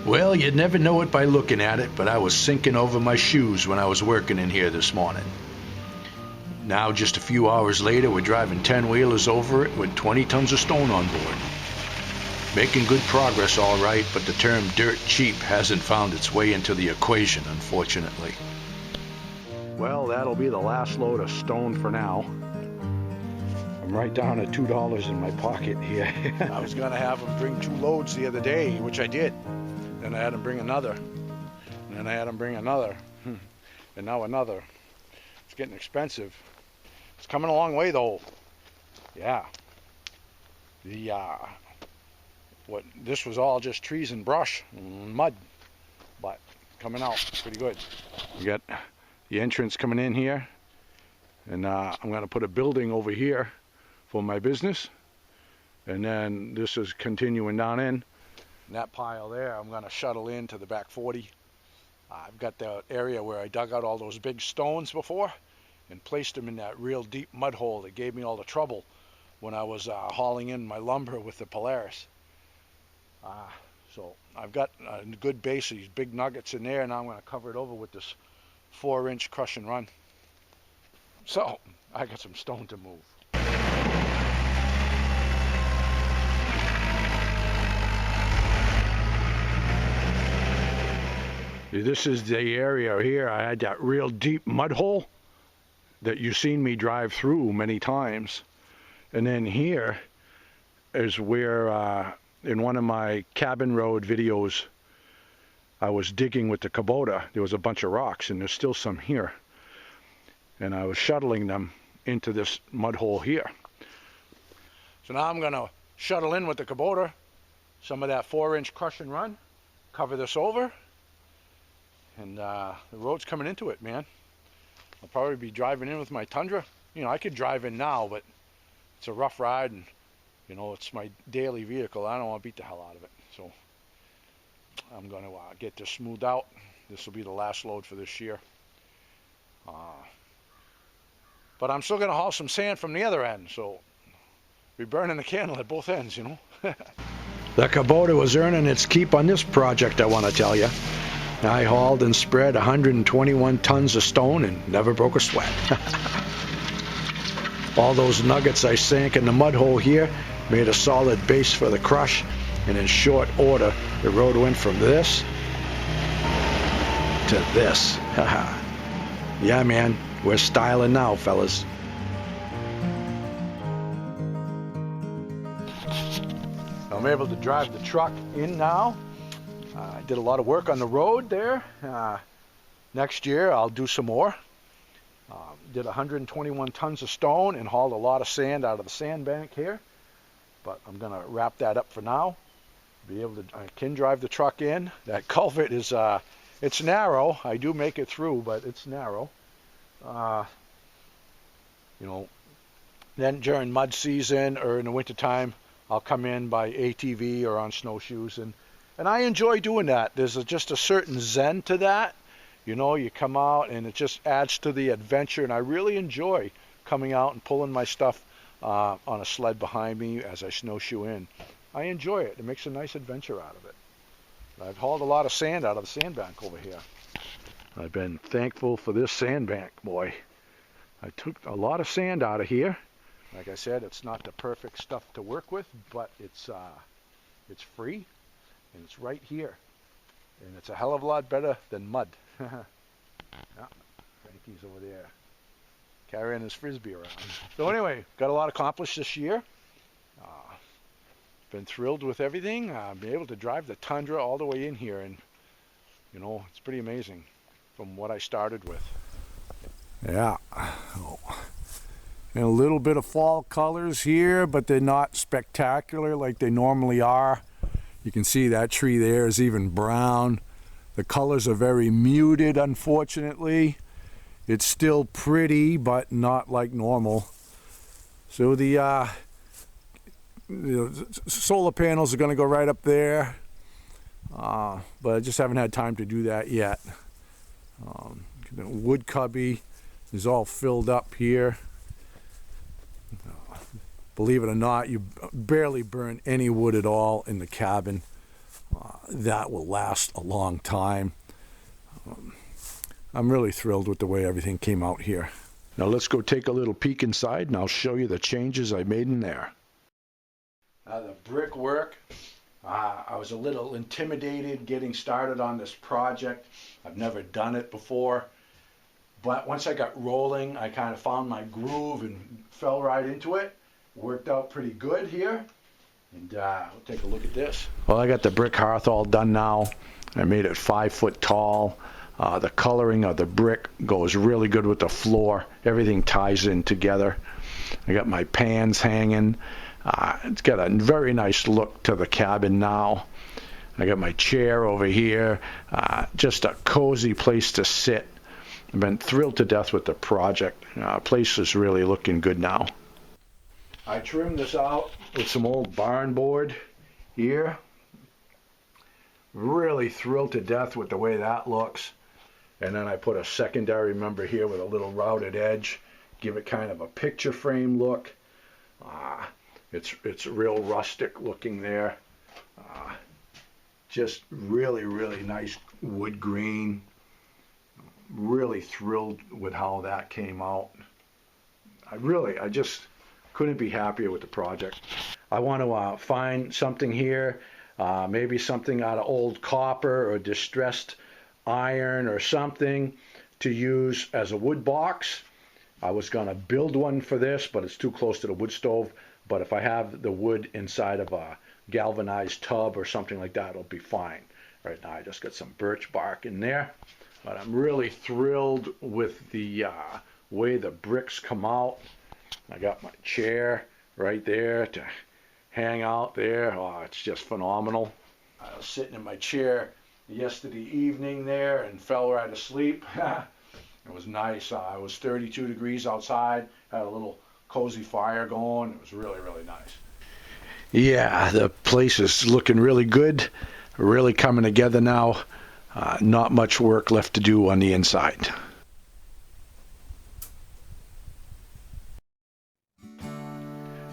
Well, you'd never know it by looking at it, but I was sinking over my shoes when I was working in here this morning. Now, just a few hours later, we're driving 10-wheelers over it with 20 tons of stone on board. Making good progress, all right, but the term dirt cheap hasn't found its way into the equation, unfortunately. Well, that'll be the last load of stone for now. I'm right down at $2 in my pocket here. I was gonna have him bring 2 loads the other day, which I did. Then I had him bring another. And then I had him bring another. And now another. It's getting expensive. It's coming a long way though. Yeah. This was all just trees and brush and mud. But coming out pretty good. We got the entrance coming in here. And I'm gonna put a building over here for my business. And then this is continuing down in. And that pile there, I'm going to shuttle into the back 40. I've got the area where I dug out all those big stones before and placed them in that real deep mud hole that gave me all the trouble when I was hauling in my lumber with the Polaris. So I've got a good base of these big nuggets in there, and now I'm going to cover it over with this 4-inch crush and run. So I got some stone to move. This is the area here. I had that real deep mud hole that you've seen me drive through many times. And then here is where, in one of my cabin road videos, I was digging with the Kubota. There was a bunch of rocks, and there's still some here. And I was shuttling them into this mud hole here. So now I'm going to shuttle in with the Kubota some of that 4-inch crush and run, cover this over. And the road's coming into it, man. I'll probably be driving in with my Tundra. You know, I could drive in now, but it's a rough ride, and you know, it's my daily vehicle. I don't want to beat the hell out of it. So I'm going to get this smoothed out. This will be the last load for this year. But I'm still going to haul some sand from the other end, so we're burning the candle at both ends, you know. The Kubota was earning its keep on this project, I want to tell you. I hauled and spread 121 tons of stone and never broke a sweat. All those nuggets I sank in the mud hole here made a solid base for the crush, and in short order the road went from this to this. Yeah, man, we're styling now, fellas. I'm able to drive the truck in now. I did a lot of work on the road there. Next year I'll do some more. Did 121 tons of stone and hauled a lot of sand out of the sandbank here. But I'm going to wrap that up for now. Be able to, I can drive the truck in. That culvert is, it's narrow. I do make it through, but it's narrow. You know, then during mud season or in the wintertime, I'll come in by ATV or on snowshoes, and I enjoy doing that. There's just a certain zen to that. You know, you come out and it just adds to the adventure, and I really enjoy coming out and pulling my stuff on a sled behind me as I snowshoe in. I enjoy it. It makes a nice adventure out of it. I've hauled a lot of sand out of the sandbank over here. I've been thankful for this sandbank, boy. I took a lot of sand out of here. Like I said, it's not the perfect stuff to work with, but it's free. And it's right here, and it's a hell of a lot better than mud. Yeah, Frankie's over there carrying his frisbee around. So anyway, got a lot accomplished this year. Been thrilled with everything. Been able to drive the Tundra all the way in here, and you know, it's pretty amazing from what I started with. Yeah, and a little bit of fall colors here, but they're not spectacular like they normally are. You can see that tree there is even brown. The colors are very muted, unfortunately. It's still pretty, but not like normal. So the solar panels are going to go right up there, but I just haven't had time to do that yet. The wood cubby is all filled up here. Believe it or not, you barely burn any wood at all in the cabin. that will last a long time. I'm really thrilled with the way everything came out here. Now let's go take a little peek inside and I'll show you the changes I made in there. The brickwork, I was a little intimidated getting started on this project. I've never done it before, but once I got rolling, I kind of found my groove and fell right into it. Worked out pretty good here. And we'll take a look at this. Well, I got the brick hearth all done now. I made it 5 foot tall. The coloring of the brick goes really good with the floor. Everything ties in together. I got my pans hanging. It's got a very nice look to the cabin now. I got my chair over here. Just a cozy place to sit. I've been thrilled to death with the project. Place is really looking good now. I trimmed this out with some old barn board here. Really thrilled to death with the way that looks. And then I put a secondary member here with a little routed edge. Give it kind of a picture frame look. It's real rustic looking there. Just really, really nice wood grain. Really thrilled with how that came out. I just couldn't be happier with the project. I want to find something here, maybe something out of old copper or distressed iron or something to use as a wood box. I was going to build one for this, but it's too close to the wood stove. But if I have the wood inside of a galvanized tub or something like that, it'll be fine. Right now I just got some birch bark in there. But I'm really thrilled with the way the bricks come out. I got my chair right there to hang out there. Oh, it's just phenomenal. I was sitting in my chair yesterday evening there and fell right asleep. It was nice. It was 32 degrees outside. Had a little cozy fire going. It was really, really nice. Yeah, the place is looking really good. Really coming together now. Not much work left to do on the inside.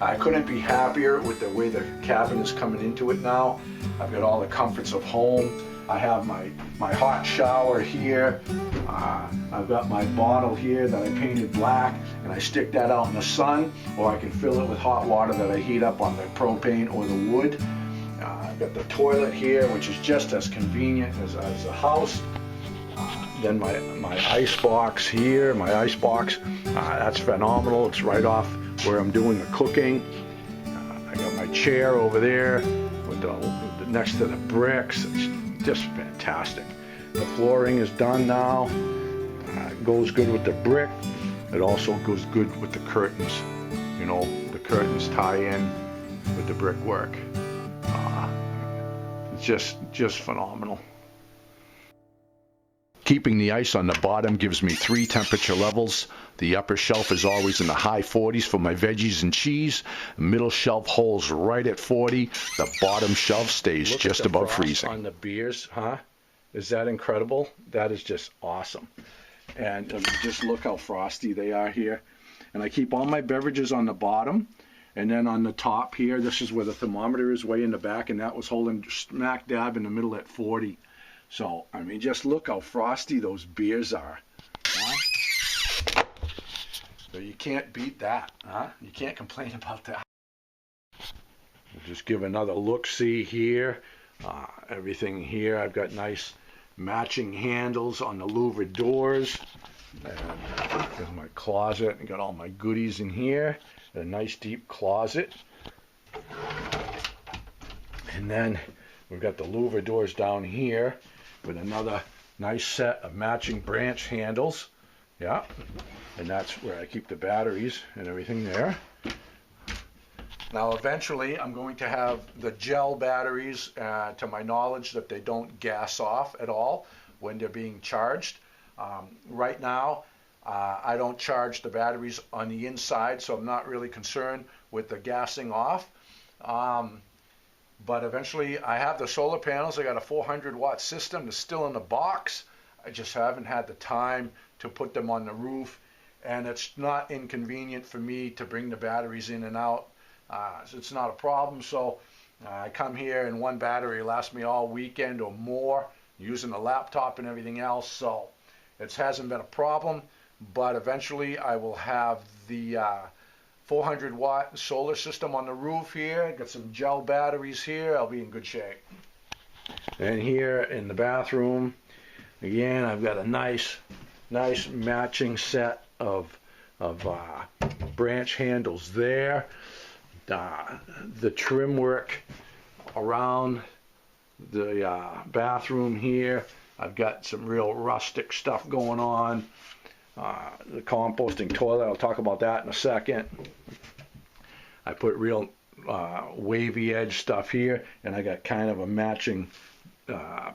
I couldn't be happier with the way the cabin is coming into it now. I've got all the comforts of home. I have my hot shower here. I've got my bottle here that I painted black, and I stick that out in the sun, or I can fill it with hot water that I heat up on the propane or the wood. I've got the toilet here, which is just as convenient as a house. Then my ice box here, that's phenomenal. It's right off where I'm doing the cooking. I got my chair over there with next to the bricks. It's just fantastic. The flooring is done now. It goes good with the brick. It also goes good with the curtains. You know, the curtains tie in with the brickwork. It's just phenomenal. Keeping the ice on the bottom gives me 3 temperature levels. The upper shelf is always in the high 40s for my veggies and cheese. The middle shelf holds right at 40. The bottom shelf stays just above freezing. On the beers, huh? Is that incredible? That is just awesome. And just look how frosty they are here. And I keep all my beverages on the bottom. And then on the top here, this is where the thermometer is, way in the back, and that was holding smack dab in the middle at 40. So, I mean, just look how frosty those beers are. Huh? So you can't beat that, huh? You can't complain about that. We'll just give another look-see here. Everything here, I've got nice matching handles on the louvered doors. And there's my closet. I got all my goodies in here. A nice deep closet. And then we've got the louver doors down here with another nice set of matching branch handles. Yeah, and that's where I keep the batteries and everything there. Now eventually I'm going to have the gel batteries, to my knowledge, that they don't gas off at all when they're being charged. Right now I don't charge the batteries on the inside, so I'm not really concerned with the gassing off. But eventually I have the solar panels. I got a 400 watt system that's still in the box. I just haven't had the time to put them on the roof, and it's not inconvenient for me to bring the batteries in and out. So it's not a problem. So I come here and one battery lasts me all weekend or more, using the laptop and everything else, so it hasn't been a problem. But eventually I will have the 400-watt solar system on the roof here. Got some gel batteries here. I'll be in good shape. And here in the bathroom, again, I've got a nice matching set of branch handles there. The trim work around the bathroom here, I've got some real rustic stuff going on. The composting toilet, I'll talk about that in a second. I put real wavy edge stuff here, and I got kind of a matching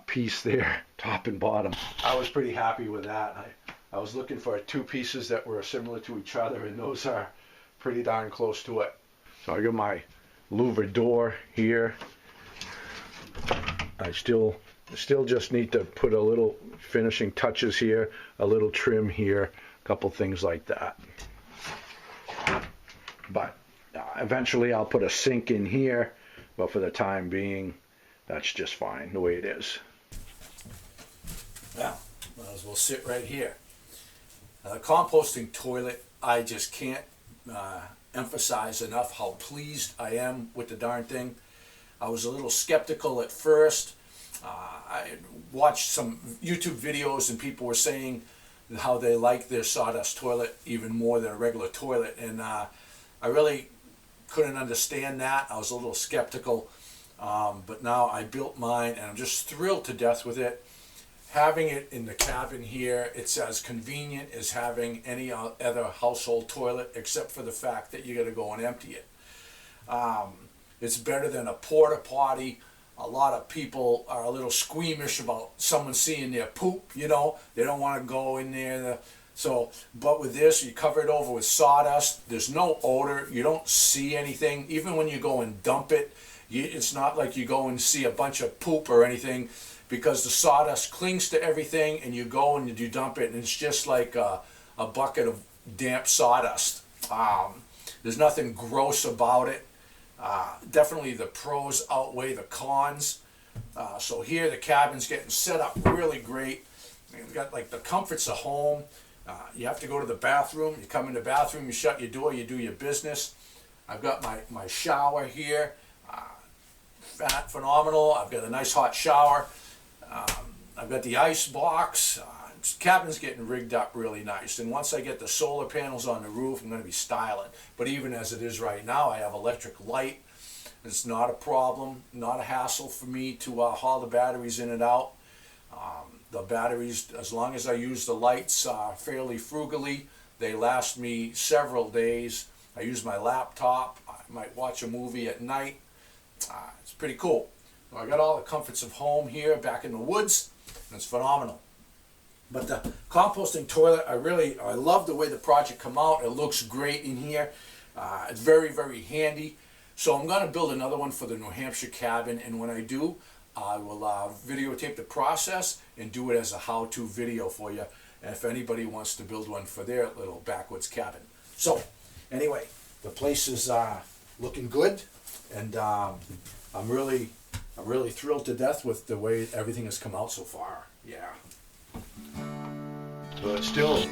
piece there, top and bottom. I was pretty happy with that. I was looking for two pieces that were similar to each other, and those are pretty darn close to it. So I got my louver door here. I still just need to put a little finishing touches here, a little trim here, a couple things like that. But eventually I'll put a sink in here, but for the time being, that's just fine the way it is. Well, might as well sit right here. The composting toilet, I just can't emphasize enough how pleased I am with the darn thing. I was a little skeptical at first. I watched some YouTube videos and people were saying how they like their sawdust toilet even more than a regular toilet, and I really couldn't understand that. I was a little skeptical, but now I built mine and I'm just thrilled to death with it. Having it in the cabin here, it's as convenient as having any other household toilet, except for the fact that you got to go and empty it. It's better than a porta potty. A lot of people are a little squeamish about someone seeing their poop, you know. They don't want to go in there. But with this, you cover it over with sawdust. There's no odor. You don't see anything. Even when you go and dump it, it's not like you go and see a bunch of poop or anything, because the sawdust clings to everything, and you go and you dump it, and it's just like a bucket of damp sawdust. There's nothing gross about it. Definitely the pros outweigh the cons. So here the cabin's getting set up really great. We've got like the comforts of home. You have to go to the bathroom. You come in the bathroom, you shut your door, you do your business. I've got my shower here. Phenomenal. I've got a nice hot shower. I've got the ice box. Cabin's getting rigged up really nice, and once I get the solar panels on the roof, I'm going to be styling. But even as it is right now, I have electric light. It's not a problem, not a hassle for me to haul the batteries in and out. The batteries, as long as I use the lights fairly frugally, they last me several days. I use my laptop. I might watch a movie at night. It's pretty cool. I got all the comforts of home here back in the woods, and it's phenomenal. But the composting toilet, I love the way the project come out. It looks great in here. It's very, very handy. So I'm going to build another one for the New Hampshire cabin, and when I do, I will videotape the process and do it as a how-to video for you, and if anybody wants to build one for their little backwoods cabin. So anyway, the place is looking good, and I'm really thrilled to death with the way everything has come out so far. Yeah. But it still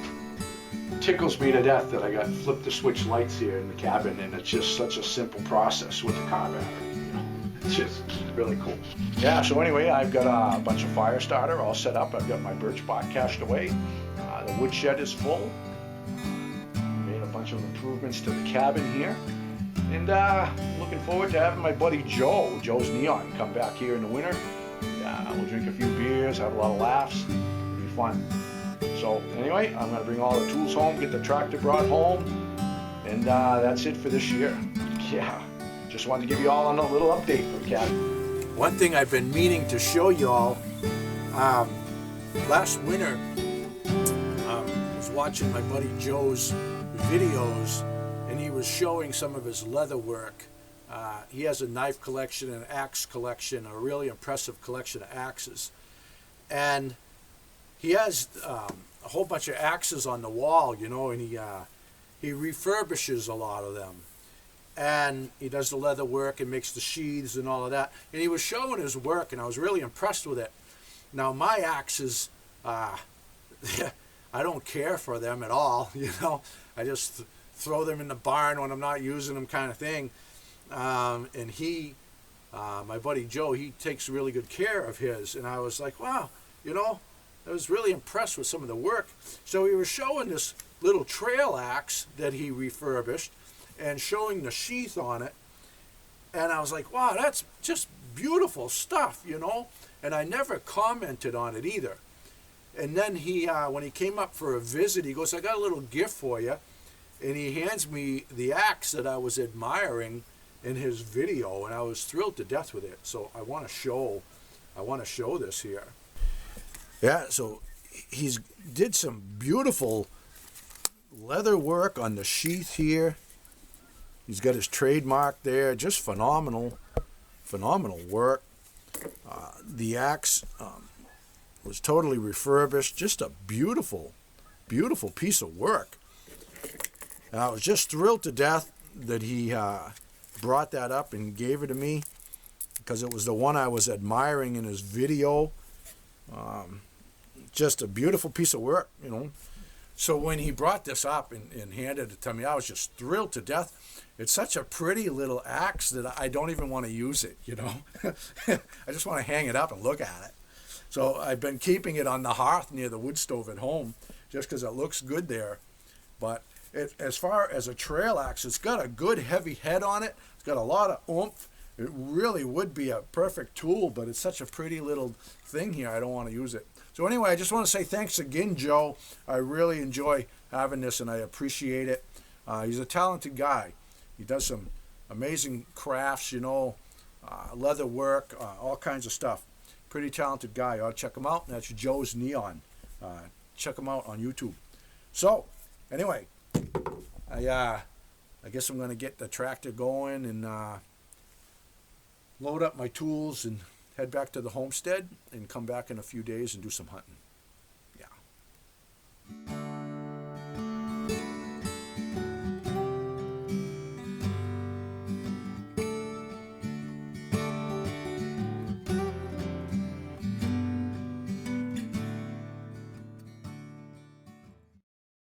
tickles me to death that I got flip the switch lights here in the cabin, and it's just such a simple process with the car battery. You know, it's just really cool. Yeah. So anyway, I've got a bunch of fire starter all set up. I've got my birch bark cached away. The woodshed is full. Made a bunch of improvements to the cabin here. And looking forward to having my buddy Joe's Neon, come back here in the winter. We'll drink a few beers, have a lot of laughs. It'll be fun. So anyway, I'm going to bring all the tools home, get the tractor brought home, and that's it for this year. Yeah, just wanted to give you all a little update for the cabin. One thing I've been meaning to show you all, last winter, I was watching my buddy Joe's videos, and he was showing some of his leather work. He has a knife collection, an axe collection, a really impressive collection of axes. And he has a whole bunch of axes on the wall, you know, and he refurbishes a lot of them. and he does the leather work and makes the sheaths and all of that. And he was showing his work, and I was really impressed with it. Now my axes, I don't care for them at all. You know, I just throw them in the barn when I'm not using them, kind of thing. And he, my buddy Joe, he takes really good care of his. And I was like, wow, you know, I was really impressed with some of the work. So he was showing this little trail axe that he refurbished and showing the sheath on it. And I was like, wow, that's just beautiful stuff, you know. And I never commented on it either. And then he, when he came up for a visit, he goes, I got a little gift for you. And he hands me the axe that I was admiring in his video, and I was thrilled to death with it. So I want to show this here. Yeah, so he's did some beautiful leather work on the sheath here. He's got his trademark there, just phenomenal work. The axe was totally refurbished, just a beautiful piece of work. And I was just thrilled to death that he brought that up and gave it to me, because it was the one I was admiring in his video. Just a beautiful piece of work, you know. So when he brought this up and handed it to me, I was just thrilled to death. It's such a pretty little axe that I don't even want to use it, you know. I just want to hang it up and look at it. So I've been keeping it on the hearth near the wood stove at home just because it looks good there. But as far as a trail axe, it's got a good heavy head on it. It's got a lot of oomph. It really would be a perfect tool, but it's such a pretty little thing here, I don't want to use it. So anyway, I just want to say thanks again, Joe. I really enjoy having this, and I appreciate it. He's a talented guy. He does some amazing crafts, you know, leather work, all kinds of stuff. Pretty talented guy. You ought to check him out. That's Joe's Neon. Check him out on YouTube. So anyway, I guess I'm going to get the tractor going and load up my tools and head back to the homestead and come back in a few days and do some hunting. Yeah.